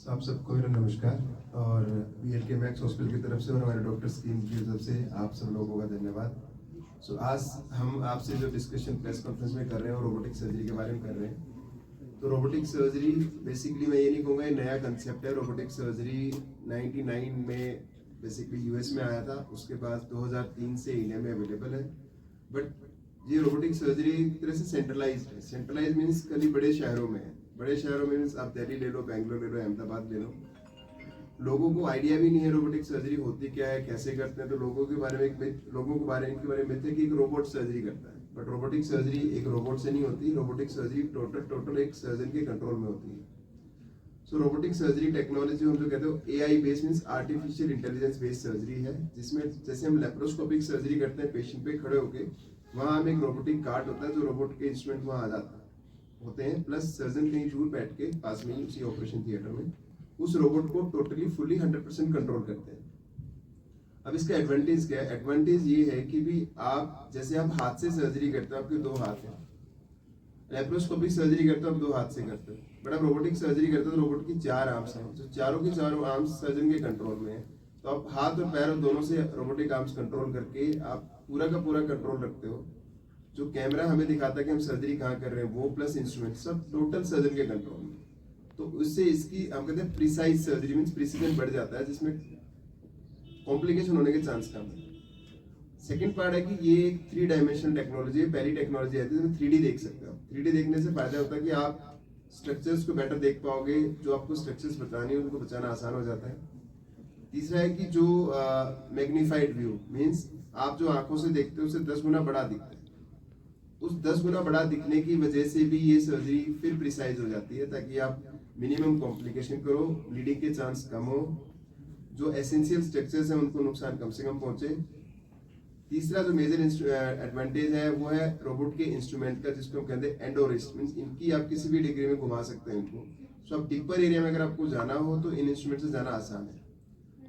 आप सबको मेरा नमस्कार और BLK मैक्स हॉस्पिटल की तरफ से और हमारे डॉक्टर्स टीम की तरफ से आप सब लोगों का धन्यवाद। आज हम आपसे जो डिस्कशन प्रेस कॉन्फ्रेंस में कर रहे हैं वो रोबोटिक सर्जरी के बारे में कर रहे हैं। तो रोबोटिक सर्जरी बेसिकली मैं ये नहीं कहूँगा ये नया कंसेप्ट है। रोबोटिक सर्जरी 99 में बेसिकली यूएस में आया था, उसके बाद 2003 से इंडिया में अवेलेबल है। बट ये रोबोटिक सर्जरी एक तरह से सेंट्रलाइज है। सेंट्रलाइज मीन्स कभी बड़े शहरों में है। बड़े शहरों में मीन्स आप दिल्ली ले लो, बैंगलोर ले लो, अहमदाबाद ले लो। लोगों को आइडिया भी नहीं है रोबोटिक सर्जरी होती क्या है, कैसे करते हैं। तो लोगों के बारे में इनके बारे में मिथ है कि एक रोबोट सर्जरी करता है। बट रोबोटिक सर्जरी एक रोबोट से नहीं होती। रोबोटिक सर्जरी टोटल एक सर्जन के कंट्रोल में होती है। सो रोबोटिक सर्जरी टेक्नोलॉजी हम जो कहते हो AI based means artificial intelligence based surgery है, जिसमें जैसे हम लेप्रोस्कोपिक सर्जरी करते हैं पेशेंट पे खड़े होके, वहाँ हम एक रोबोटिक कार्ट होता है जो रोबोट के इंस्ट्रूमेंट वहाँ आ जाता होते हैं, प्लस सर्जन कहीं दूर बैठ के पास में ही उसी ऑपरेशन थिएटर में उस रोबोट को टोटली फुली 100% कंट्रोल करते हैं। अब इसका एडवांटेज क्या है? एडवांटेज ये है कि भी आप जैसे आप हाथ से सर्जरी करते हो, आपके 2 हाथ हैं। लेप्रोस्कोपिक सर्जरी करते हो आप 2 हाथ से करते हो, बट आप रोबोटिक सर्जरी करते हो तो रोबोट की 4 आर्म्स हैं, जो चारों के चारों आर्म्स सर्जन के कंट्रोल में है। तो आप हाथ और पैर और दोनों से रोबोटिक आर्म्स कंट्रोल करके आप पूरा का पूरा कंट्रोल रखते हो। जो कैमरा हमें दिखाता है कि हम सर्जरी कहाँ कर रहे हैं, वो प्लस इंस्ट्रूमेंट सब टोटल सर्जन के कंट्रोल में। तो उससे इसकी हम कहते हैं प्रिसाइज सर्जरी मीन्स प्रिसीजन बढ़ जाता है, जिसमें कॉम्प्लिकेशन होने के चांस कम है। सेकेंड पार्ट है कि ये एक 3 डायमेंशनल टेक्नोलॉजी है, पहली टेक्नोलॉजी है जिसमें 3D देख सकते हो। 3D देखने से फायदा होता है कि आप स्ट्रक्चर्स को बेटर देख पाओगे, जो आपको स्ट्रक्चर्स बतानी है उनको बचाना आसान हो जाता है। तीसरा है कि जो मैग्नीफाइड व्यू मीन्स आप जो आंखों से देखते हो उससे 10 गुना बड़ा दिखता है। उस 10 गुना बड़ा दिखने की वजह से भी ये सर्जरी फिर प्रिसाइज हो जाती है, ताकि आप मिनिमम कॉम्प्लिकेशन करो, ब्लीडिंग के चांस कम हो, जो एसेंशियल स्ट्रक्चर्स हैं उनको नुकसान कम से कम पहुंचे। तीसरा जो मेजर एडवांटेज है वो है रोबोट के इंस्ट्रूमेंट का, जिसको हम कहते हैं एंडोरिस्ट मींस इनकी आप किसी भी डिग्री में घुमा सकते हैं इनको। सो अब डीपर एरिया में अगर आपको जाना हो तो इन इंस्ट्रूमेंट से जाना आसान है,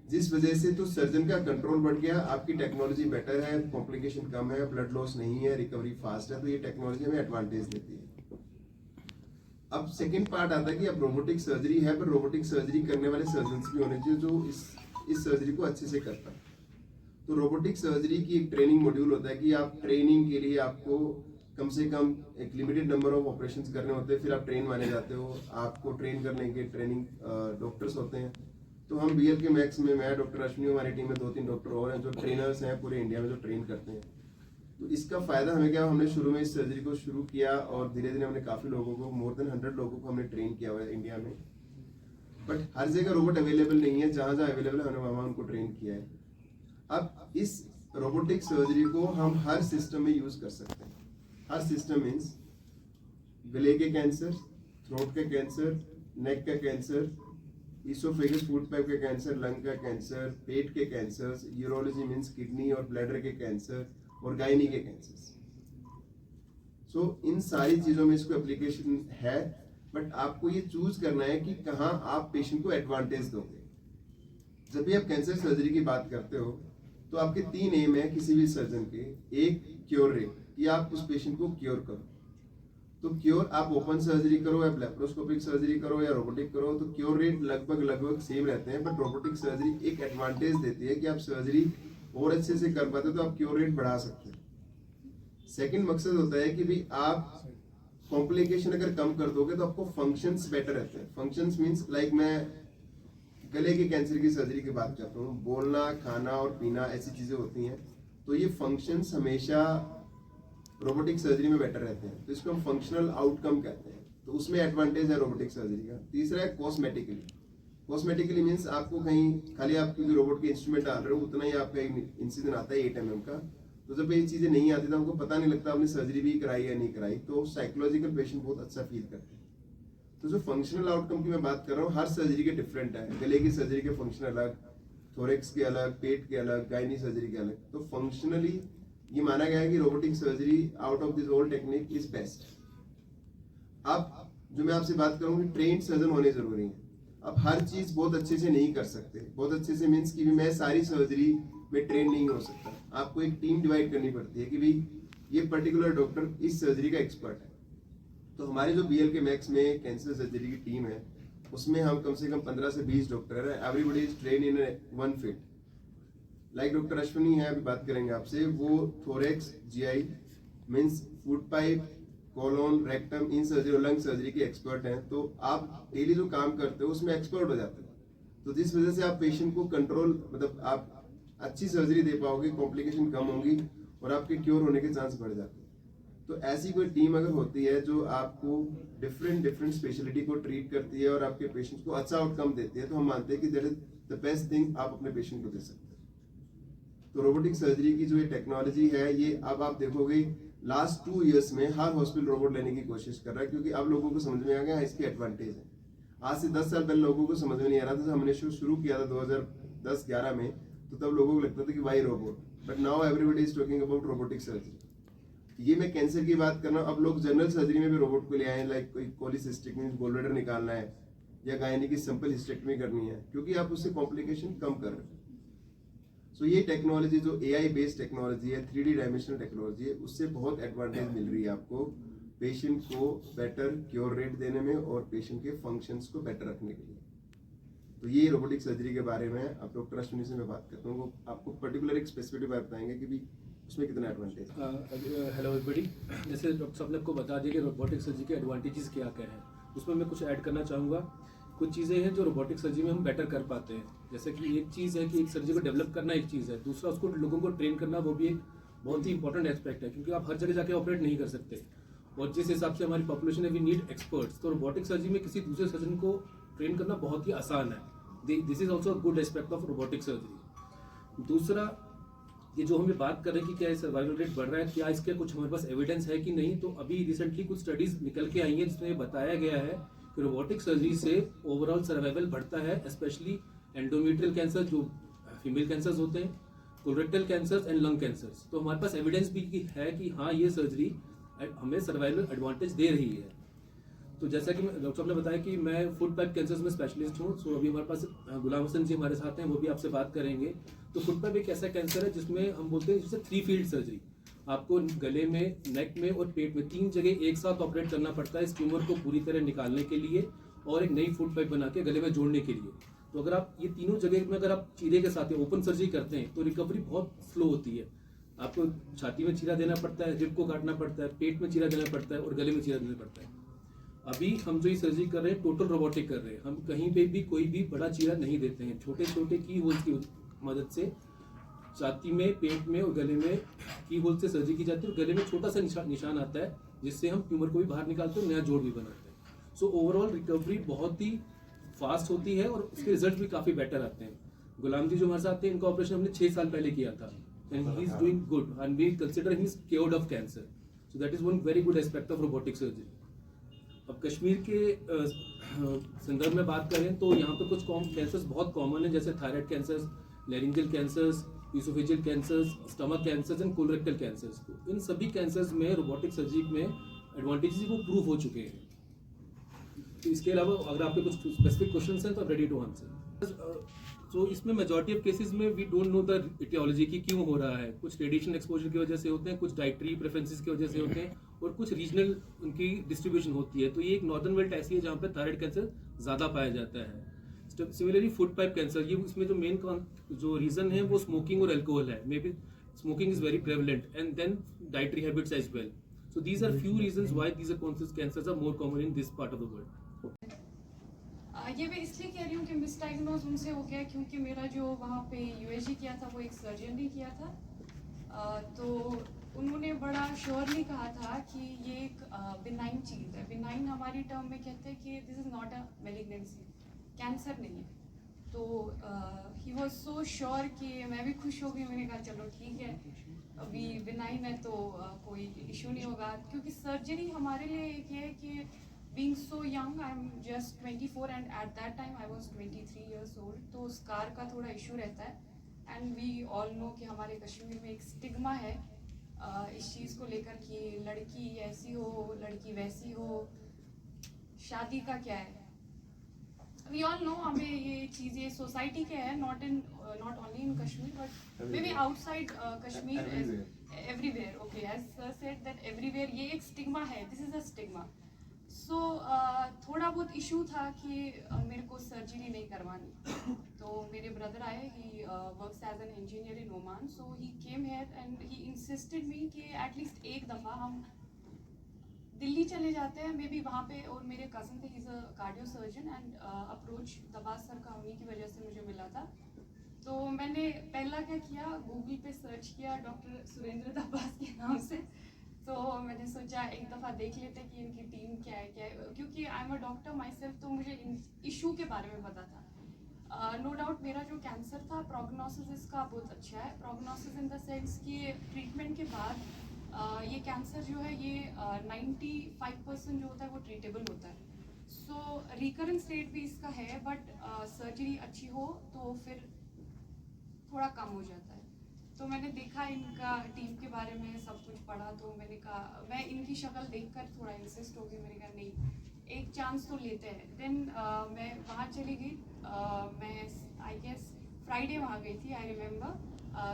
जिस वजह से तो सर्जन का कंट्रोल बढ़ गया, आपकी टेक्नोलॉजी बेटर है, कॉम्प्लिकेशन कम है, ब्लड लॉस नहीं है, रिकवरी फास्ट है। तो ये टेक्नोलॉजी हमें एडवांटेज देती है। अब सेकंड पार्ट आता है कि अब रोबोटिक सर्जरी है, पर रोबोटिक सर्जरी करने वाले सर्जन्स भी होने चाहिए जो इस सर्जरी को अच्छे से कर पाए। तो रोबोटिक सर्जरी की एक ट्रेनिंग मॉड्यूल होता है कि आप ट्रेनिंग के लिए आपको कम से कम एक लिमिटेड नंबर ऑफ ऑपरेशंस करने होते हैं, फिर आप ट्रेन माने जाते हो। आपको ट्रेन करने के ट्रेनिंग डॉक्टर्स होते हैं। तो हम BLK मैक्स में मैं डॉक्टर अश्विनी, हमारी टीम में 2-3 डॉक्टर और हैं जो ट्रेनर्स हैं पूरे इंडिया में जो ट्रेन करते हैं। तो इसका फायदा हमें क्या, हमने शुरू में इस सर्जरी को शुरू किया और धीरे धीरे हमने काफी लोगों को, मोर देन 100 लोगों को हमने ट्रेन किया हुआ है इंडिया में। बट हर जगह रोबोट अवेलेबल नहीं है, जहां जहां अवेलेबल है हमने वहां उनको ट्रेन किया है। अब इस रोबोटिक सर्जरी को हम हर सिस्टम में यूज कर सकते हैं। हर सिस्टम मीन्स गले के कैंसर, थ्रोट का कैंसर, नेक का कैंसर, इसोफेगस फूड पाइप के कैंसर, लंग का कैंसर, पेट के कैंसर, यूरोलॉजी मींस किडनी और ब्लैडर के कैंसर और गायनी के कैंसर। सो इन सारी चीजों में इसको एप्लीकेशन है, बट आपको ये चूज करना है कि कहां आप पेशेंट को एडवांटेज दोगे। जब भी आप कैंसर सर्जरी की बात करते हो तो आपके 3 एम है किसी भी सर्जन के। एक, क्योर रेट, कि आप उस पेशेंट को क्योर करो। तो क्योर आप ओपन सर्जरी करो या लेप्रोस्कोपिक सर्जरी करो या रोबोटिक करो, तो क्योर रेट लगभग सेम रहते हैं। बट रोबोटिक सर्जरी एक एडवांटेज देती है कि आप सर्जरी और अच्छे से कर पाते हो, तो आप क्योर रेट बढ़ा सकते हैं। सेकंड मकसद होता है कि भी आप कॉम्प्लिकेशन अगर कम कर दोगे तो आपको फंक्शंस बेटर रहते हैं। फंक्शंस मींस लाइक मैं गले के कैंसर की सर्जरी की बात करता हूँ, बोलना, खाना और पीना ऐसी चीजें होती हैं, तो ये फंक्शंस हमेशा रोबोटिक सर्जरी में बेटर रहते हैं। तो इसको हम फंक्शनल आउटकम कहते हैं। तो उसमें एडवांटेज है रोबोटिक सर्जरी का। तीसरा है कॉस्मेटिकली। कॉस्मेटिकली मीन्स आपको कहीं खाली आप क्योंकि रोबोट के इंस्ट्रूमेंट डाल रहे हो उतना ही आपका इंसिजन आता है 8 mm का। तो जब ये चीजें नहीं आती तो हमको पता नहीं लगता आपने सर्जरी भी कराई या नहीं कराई। तो साइकोलॉजिकल पेशेंट बहुत अच्छा फील करते हैं। तो जो फंक्शनल आउटकम की मैं बात कर रहा हूँ, हर सर्जरी के डिफरेंट है। गले की सर्जरी के फंक्शन अलग, थोरेक्स के अलग, पेट के अलग, गायनी सर्जरी के अलग। तो फंक्शनली ये माना गया है कि robotic surgery out of this whole technique is best. अब जो मैं आपसे बात करूँ कि ट्रेन सर्जन होने जरूरी है। अब हर चीज बहुत अच्छे से नहीं कर सकते। बहुत अच्छे से मीन्स कि मैं सारी सर्जरी में ट्रेन नहीं हो सकता। आपको एक टीम डिवाइड करनी पड़ती है कि भाई ये पर्टिकुलर डॉक्टर इस सर्जरी का एक्सपर्ट है। तो हमारे जो BLK मैक्स में कैंसर सर्जरी की टीम है उसमें हम कम से कम 15 से 20 डॉक्टर है, everybody is train in one field. Like doctor Ashwini है, अभी बात करेंगे आपसे, वो thorax, GI means food pipe, colon, rectum, in surgery, lung surgery के एक्सपर्ट हैं। तो आप डेली जो काम करते हो उसमें एक्सपर्ट हो जाते हैं, तो जिस वजह से आप पेशेंट को कंट्रोल, मतलब आप अच्छी सर्जरी दे पाओगे, कॉम्प्लिकेशन कम होंगी और आपके क्योर होने के चांस बढ़ जाते हैं। तो ऐसी कोई टीम अगर होती है जो आपको डिफरेंट स्पेशलिटी को ट्रीट करती है और आपके पेशेंट को अच्छा आउटकम देती है, तो हम मानते हैं कि that is the best thing आप अपने पेशेंट को दे सकते हैं। तो रोबोटिक सर्जरी की जो ये टेक्नोलॉजी है, ये अब आप देखोगे लास्ट 2 इयर्स में हर हॉस्पिटल रोबोट लेने की कोशिश कर रहा है, क्योंकि अब लोगों को समझ में आ गया इसके एडवांटेज है। आज से 10 साल पहले लोगों को समझ में नहीं आ रहा था। हमने शुरू किया था 2010-11 में, तो तब लोगों को लगता था कि why robot, but now everybody is talking about robotic surgery. ये मैं कैंसर की बात कर रहा हूँ, अब लोग जनरल सर्जरी में भी रोबोट को ले आए, लाइक कोई कोलिसिस्टिक मींस गोल्ड निकालना है या गायनी की सिंपल हिस्टेक्टमी करनी है, क्योंकि आप उससे कॉम्प्लिकेशन कम कर रहे हो। सो ये टेक्नोलॉजी जो AI बेस्ड टेक्नोलॉजी है, 3D डायमेंशनल टेक्नोलॉजी है, उससे बहुत एडवांटेज मिल रही है आपको पेशेंट को बेटर क्योर रेट देने में और पेशेंट के फंक्शंस को बेटर रखने के लिए। तो ये रोबोटिक सर्जरी के बारे में अब डॉक्टर अश्विनी से मैं बात करता हूँ, वो आपको पर्टिकुलर एक स्पेसिफिक बात बताएंगे कि भी उसमें कितना एडवांटेज। हेलो एवरीबॉडी, जैसे डॉक्टर साहब ने आपको बता दिया कि रोबोटिक सर्जरी के एडवांटेजेस क्या क्या हैं, उसमें मैं कुछ ऐड करना चाहूँगा। कुछ चीज़ें हैं जो रोबोटिक सर्जरी में हम बेटर कर पाते हैं, जैसे कि एक चीज़ है कि एक सर्जरी को डेवलप करना एक चीज़ है, दूसरा उसको लोगों को ट्रेन करना वो भी एक बहुत ही इंपॉर्टेंट एस्पेक्ट है, क्योंकि आप हर जगह जाके ऑपरेट नहीं कर सकते और जिस हिसाब से हमारी पॉपुलेशन है वी नीड एक्सपर्ट्स। तो रोबोटिक सर्जरी में किसी दूसरे सर्जन को ट्रेन करना बहुत ही आसान है। This is also good aspect of robotic surgery. दूसरा, ये जो हम बात कर रहे हैं कि क्या सर्वाइवल रेट बढ़ रहा है, क्या इसके कुछ हमारे पास एविडेंस है कि नहीं, तो अभी रिसेंटली कुछ स्टडीज निकल के आई हैं जिसमें बताया गया है कि रोबोटिक सर्जरी से ओवरऑल सर्वाइवल बढ़ता है, स्पेशली एंडोमेट्रियल कैंसर जो फीमेल कैंसर्स होते हैं, colorectal cancers and lung cancers. तो हमारे पास एविडेंस भी है कि हाँ ये सर्जरी हमें सर्वाइवल एडवांटेज दे रही है। तो जैसा कि डॉक्टर साहब ने बताया कि मैं फूड पाइप कैंसर्स में स्पेशलिस्ट हूँ, सो अभी हमारे पास गुलाम हसन जी हमारे साथ हैं, वो भी आपसे बात करेंगे। तो फूड पाइप एक ऐसा कैंसर है जिसमें हम बोलते हैं जैसे 3 फील्ड सर्जरी, आपको गले में, नेक में और पेट में 3 जगह एक साथ ऑपरेट करना पड़ता है इस ट्यूमर को पूरी तरह निकालने के लिए और एक नई फूड पाइप बना के गले में जोड़ने के लिए। तो अगर आप ये तीनों जगह में अगर आप चीरे के साथ ओपन सर्जरी करते हैं तो रिकवरी बहुत स्लो होती है। आपको छाती में चीरा देना पड़ता है, रिब को काटना पड़ता है, पेट में चीरा देना पड़ता है और गले में चीरा देना पड़ता है। अभी हम जो ये सर्जरी कर रहे हैं टोटल रोबोटिक कर रहे हैं, हम कहीं पे भी कोई भी बड़ा चीरा नहीं देते हैं, छोटे छोटे की होल्स की मदद से छाती में, पेट में और गले में की होल से सर्जरी की जाती है और गले में छोटा सा निशान आता है जिससे हम ट्यूमर को भी बाहर निकालते हैं और नया जोड़ भी बनाते हैं। सो ओवरऑल रिकवरी बहुत ही फास्ट होती है और उसके रिजल्ट भी काफ़ी बेटर आते हैं। गुलाम जी जो हमारे साथ थे, इनका ऑपरेशन हमने 6 साल पहले किया था and he is doing good and we consider he is cured of cancer. So that is one very good aspect of robotic surgery. अब कश्मीर के संदर्भ में बात करें तो यहाँ पे कुछ कैंसर्स बहुत कॉमन है, जैसे thyroid cancers, laryngeal cancers, oesophageal cancers, stomach cancers and colorectal cancers. तो इन सभी कैंसर्स में रोबोटिक सर्जरी में एडवांटेजेस वो प्रूव हो चुके हैं। तो इसके अलावा अगर आपके कुछ स्पेसिफिक क्वेश्चंस हैं तो रेडी टू आंसर। तो इसमें मेजॉरिटी ऑफ केसेस में we don't know the aetiology की क्यों हो रहा है। कुछ रेडिएशन एक्सपोजर की वजह से होते हैं, कुछ डाइटरी प्रेफरेंसेस की वजह से होते हैं और कुछ रीजनल उनकी डिस्ट्रीब्यूशन होती है। तो ये एक नॉर्दर्न बेल्ट ऐसी है जहाँ पे थायराइड कैंसर ज़्यादा पाया जाता है। सिमिलरली फूड पाइप कैंसर, ये इसमें जो मेन जो रीज़न है वो स्मोकिंग और अल्कोहल है। Maybe smoking is very prevalent and then dietary habits as well. So these are few reasons why these cancers are more common in this part of the world. ये मैं इसलिए कह रही हूँ कि मिसडायग्नोज उनसे हो गया क्योंकि मेरा जो वहाँ पे USG किया था वो एक सर्जन ने किया था। तो उन्होंने बड़ा श्योरली कहा था कि ये एक बिनाइन चीज़ है। बिनाइन हमारी टर्म में कहते हैं कि this is not a malignancy, cancer नहीं है। तो ही वॉज सो श्योर कि मैं भी खुश हो गई। मैंने कहा चलो ठीक है, अभी बिनाइन है तो कोई इशू नहीं होगा, क्योंकि सर्जरी हमारे लिए एक है कि being so young, I'm just 24 and at that time I was 23 years old, तो स्कार का थोड़ा इशू रहता है। एंड वी ऑल नो कि हमारे कश्मीर में एक स्टिग्मा है इस चीज़ को लेकर कि लड़की ऐसी हो, लड़की वैसी हो, शादी का क्या है। वी ऑल नो हमें ये चीज़ें सोसाइटी के है, not only in Kashmir but maybe outside Kashmir, everywhere. Okay, as sir said that everywhere ये एक स्टिग्मा है, this is a stigma. So थोड़ा बहुत इशू था कि मेरे को सर्जरी नहीं करवानी। तो मेरे ब्रदर आए, he works as an engineer in Oman, so he came here and he insisted me कि एटलीस्ट एक दफ़ा हम दिल्ली चले जाते हैं, मे बी वहाँ पे। और मेरे कज़न थे, he is a cardio surgeon, and approach Dabas sir का उन्हीं की वजह से मुझे मिला था। तो मैंने पहला क्या किया, गूगल पे सर्च किया डॉक्टर सुरेंद्र दबास के नाम से। तो मैंने सोचा एक दफ़ा देख लेते कि इनकी टीम क्या है, क्योंकि I am a doctor my self, तो मुझे इन इशू के बारे में पता था। नो डाउट मेरा जो कैंसर था, प्रोग्नोसिस इसका बहुत अच्छा है। प्रोग्नोसिस इन द सेंस कि ट्रीटमेंट के बाद ये कैंसर जो है ये 95% जो होता है वो ट्रीटेबल होता है। सो रिकरेंस रेट भी इसका है, बट सर्जरी अच्छी हो तो फिर थोड़ा कम हो जाता है। तो मैंने देखा इनका टीम के बारे में, सब कुछ पढ़ा, तो मैंने कहा, मैं इनकी शक्ल देखकर थोड़ा इंसिस्ट हो गई। मैंने कहा नहीं, एक चांस तो लेते हैं। देन मैं वहाँ चली गई। मैं आई गेस फ्राइडे वहाँ गई थी, आई रिमेम्बर,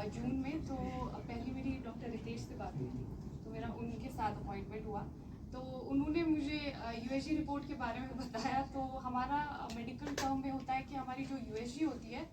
जून में। तो पहली मेरी डॉक्टर रितेश से बात हुई थी, तो मेरा उनके साथ अपॉइंटमेंट हुआ। तो उन्होंने मुझे यूएसजी रिपोर्ट के बारे में बताया। तो हमारा मेडिकल टर्म में होता है कि हमारी जो यूएसजी होती है